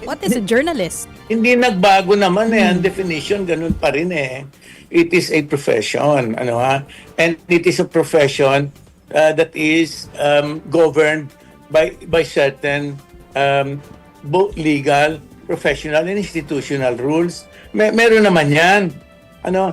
What is a journalist? Hindi nagbago naman ang definition, ganun pa rin eh. It is a profession, ano ha? And it is a profession that is governed by certain both legal, professional, and institutional rules. Meron naman yan. Ano?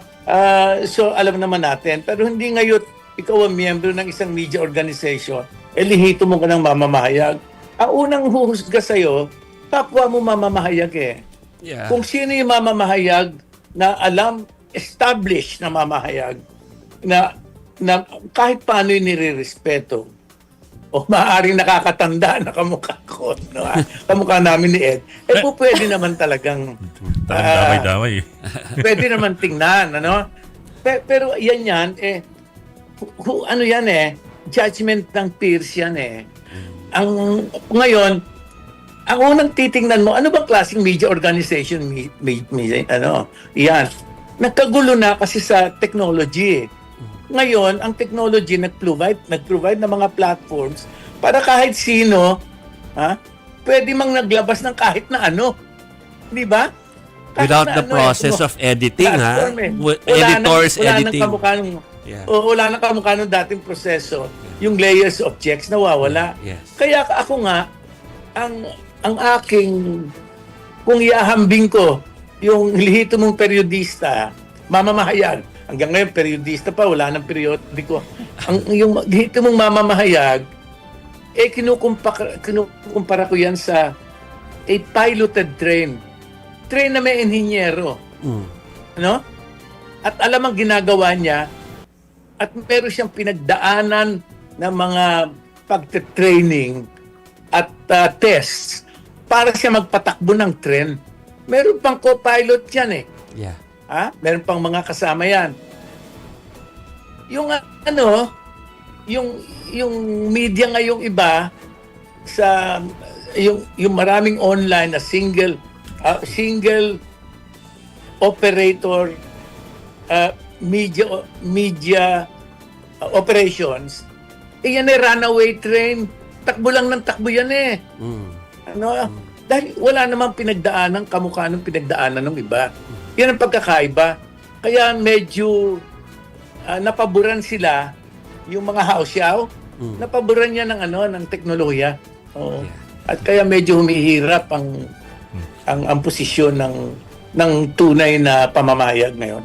So alam naman natin, pero hindi ngayon ikaw ang miyembro ng isang media organization, lihito mo ka ng mamamahayag. Ang unang huhusga sa'yo, kapwa mo mamamahayag eh. Yeah. Kung sino yung mamamahayag na alam, established na mamahayag, na kahit paano yung nire-respeto, o maaaring nakakatanda na kamukha ko, no? Kamukha namin ni Ed, po pwede naman talagang Damay-damay. pwede naman tingnan, ano? Pero yan, ano yan judgment ng peers yan Ngayon, ang unang titingnan mo, ano bang klaseng media organization, yan. Nagkagulo na kasi sa technology. Ngayon, ang technology nag-provide ng mga platforms para kahit sino, pwede mang naglabas ng kahit na ano. Di ba? Without the process of editing, editors editing. Wala nang kamukha ng dating proseso. Yung layers of checks nawawala. Yes. Kaya ako nga, ang aking, kung iahambing ko, yung lihito mong periodista, mamamahayag, hanggang ngayon periodista pa, wala nang periodiko. Yung lihito mong mamamahayag, kinukumpara ko yan sa a piloted train. Train na may inhinyero. Ano? At alam ang ginagawa niya, at meron siyang pinagdaanan ng mga pagte-training at tests para siya magpatakbo ng tren. Meron pang co-pilot yan Yeah. Meron pang mga kasama yan. Yung yung media ngayong iba sa yung maraming online na single operator media operations, yan runaway train. Takbo lang ng takbo yan Dahil wala namang pinagdaanan kamukha ng pinagdaanan ng iba. Yan ang pagkakaiba. Kaya medyo napaboran sila yung mga hausyaw. Napaboran niya ng teknolohiya. At kaya medyo humihirap ang posisyon ng tunay na pamamahayag ngayon.